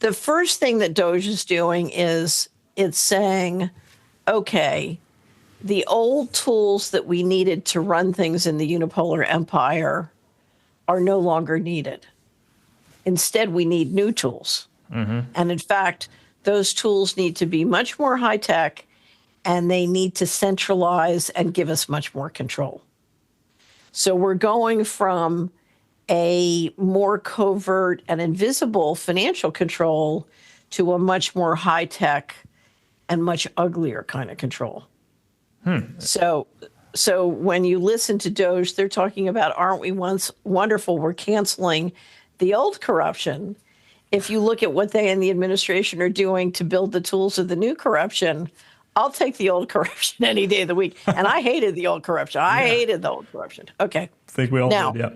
the first thing that DOGE is doing is it's saying, okay, the old tools that we needed to run things in the unipolar empire are no longer needed. Instead, we need new tools. And in fact, those tools need to be much more high tech, and they need to centralize and give us much more control. So we're going from a more covert and invisible financial control to a much more high tech and much uglier kind of control. So when you listen to DOGE, they're talking about, aren't we once wonderful? We're canceling the old corruption. If you look at what they and the administration are doing to build the tools of the new corruption, I'll take the old corruption any day of the week. And I hated the old corruption. I hated the old corruption. Okay. I think we all did, yeah.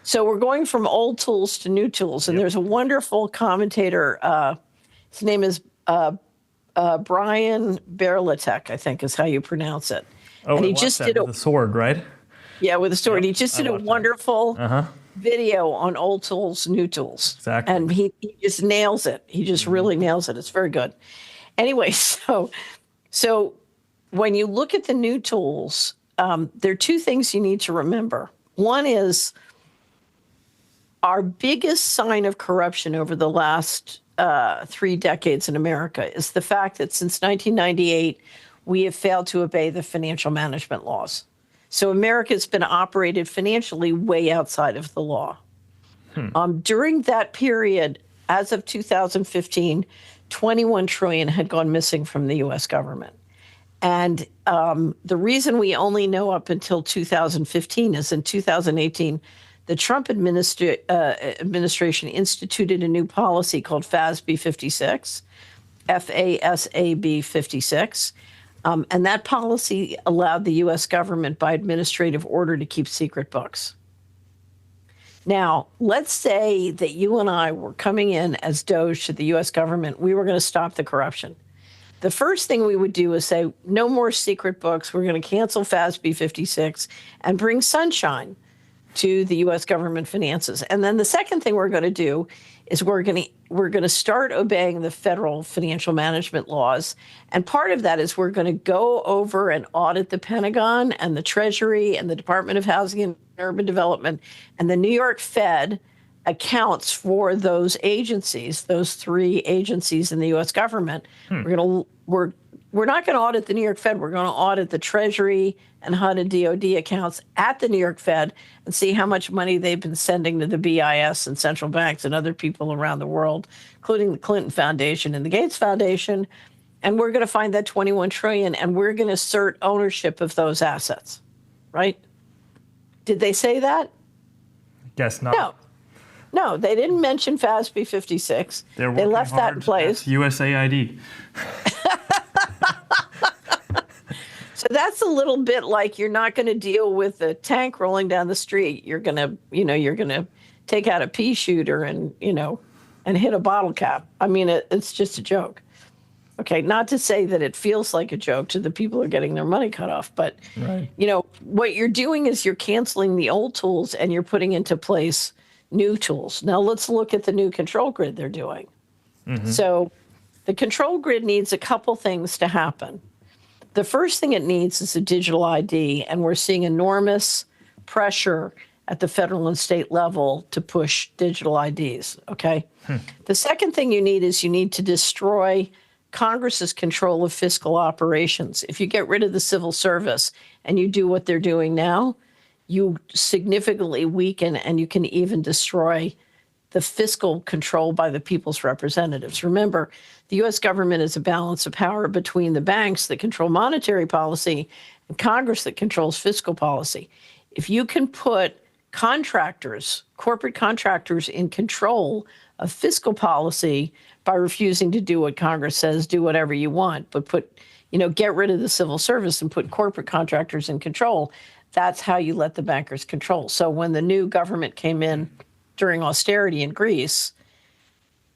So we're going from old tools to new tools. And there's a wonderful commentator. His name is Brian Berlatek, I think is how you pronounce it. Oh, and he just did with a sword, right? Yeah, with a sword. He just did a wonderful video on old tools, new tools. Exactly. And he just nails it. He just really nails it. It's very good. Anyway, so when you look at the new tools, there are two things you need to remember. One is our biggest sign of corruption over the last 3 decades in America is the fact that since 1998, we have failed to obey the financial management laws. So America's been operated financially way outside of the law. During that period, as of 2015, 21 trillion had gone missing from the U.S. government. And the reason we only know up until 2015 is in 2018, the Trump administration instituted a new policy called FASB 56, FASAB 56. And that policy allowed the U.S. government by administrative order to keep secret books. Now, let's say that you and I were coming in as DOGE to the U.S. government. We were going to stop the corruption. The first thing we would do is say, no more secret books. We're going to cancel FASB 56 and bring sunshine to the U.S. government finances. And then the second thing we're going to do is we're going to start obeying the federal financial management laws. And part of that is we're going to go over and audit the Pentagon and the Treasury and the Department of Housing and Urban Development, and the New York Fed accounts for those agencies, those 3 agencies in the U.S. government. We're not going to audit the New York Fed. We're going to audit the Treasury and HUD and DOD accounts at the New York Fed and see how much money they've been sending to the BIS and central banks and other people around the world, including the Clinton Foundation and the Gates Foundation. And we're going to find that 21 trillion, and we're going to assert ownership of those assets, right? Did they say that? Guess not. No, they didn't mention FASB 56. They left that in place. That's USAID. So that's a little bit like you're not going to deal with a tank rolling down the street. You're going to take out a pea shooter and hit a bottle cap. I mean, it's just a joke. Okay, not to say that it feels like a joke to the people who are getting their money cut off, but what you're doing is you're canceling the old tools and you're putting into place new tools. Now let's look at the new control grid they're doing. So the control grid needs a couple things to happen. The first thing it needs is a digital ID, and we're seeing enormous pressure at the federal and state level to push digital IDs, okay? The second thing you need to destroy Congress's control of fiscal operations. If you get rid of the civil service and you do what they're doing now, you significantly weaken and you can even destroy the fiscal control by the people's representatives. Remember, the U.S. government is a balance of power between the banks that control monetary policy and Congress that controls fiscal policy. If you can put corporate contractors in control of fiscal policy by refusing to do what Congress says, do whatever you want, but get rid of the civil service and put corporate contractors in control, that's how you let the bankers control. So when the new government came in during austerity in Greece,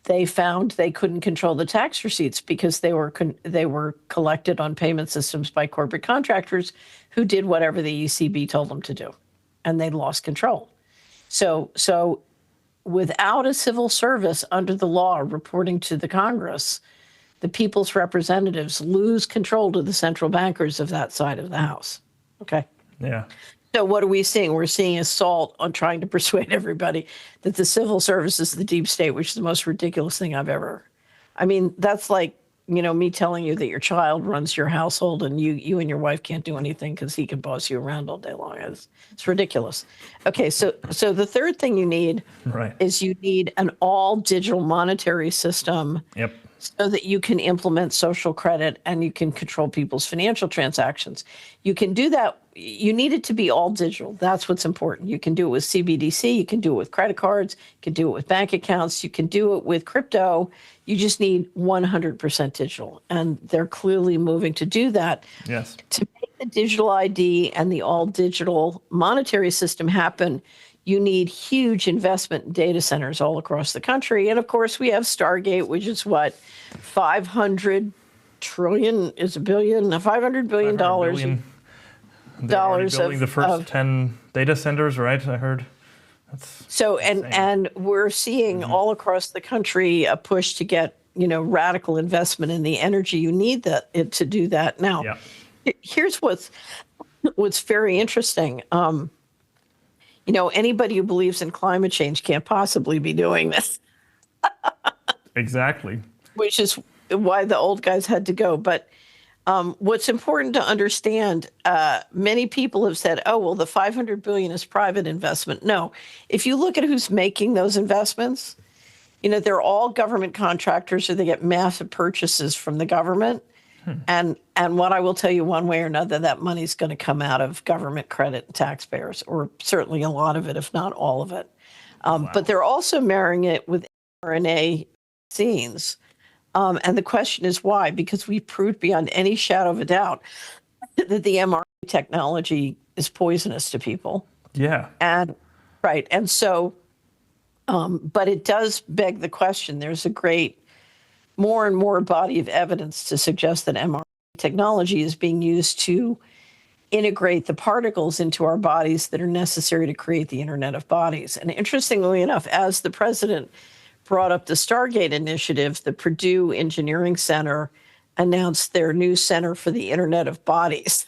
they found they couldn't control the tax receipts because they were collected on payment systems by corporate contractors who did whatever the ECB told them to do, and they lost control. So without a civil service under the law reporting to the Congress, the people's representatives lose control to the central bankers of that side of the house. Okay. Yeah. So what are we seeing? We're seeing assault on trying to persuade everybody that the civil service is the deep state, which is the most ridiculous thing I've ever. I mean, that's like, me telling you that your child runs your household and you and your wife can't do anything because he can boss you around all day long. It's ridiculous. Okay, so the third thing you need is you need an all digital monetary system. Yep. So that you can implement social credit and you can control people's financial transactions. You can do that. You need it to be all digital. That's what's important. You can do it with CBDC. You can do it with credit cards. You can do it with bank accounts. You can do it with crypto. You just need 100% digital. And they're clearly moving to do that. Yes. To make the digital ID and the all digital monetary system happen, you need huge investment in data centers all across the country. And of course, we have Stargate, which is what, 500 trillion is a billion, $500 billion. They're already building the first 10 data centers, right? I heard. That's so, and we're seeing all across the country a push to get, radical investment in the energy you need to do that. Now, here's what's very interesting. Anybody who believes in climate change can't possibly be doing this. Exactly. Which is why the old guys had to go. But what's important to understand, many people have said, oh, well, the $500 billion is private investment. No, if you look at who's making those investments, they're all government contractors or they get massive purchases from the government. And what I will tell you one way or another, that money's going to come out of government credit and taxpayers, or certainly a lot of it, if not all of it. But they're also marrying it with mRNA vaccines. And the question is why? Because we proved beyond any shadow of a doubt that the mRNA technology is poisonous to people. Yeah. And so, but it does beg the question. There's a great more and more body of evidence to suggest that mRNA technology is being used to integrate the particles into our bodies that are necessary to create the Internet of Bodies. And interestingly enough, as the president brought up the Stargate initiative, the Purdue Engineering Center announced their new Center for the Internet of Bodies.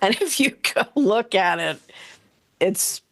And if you go look at it, it's,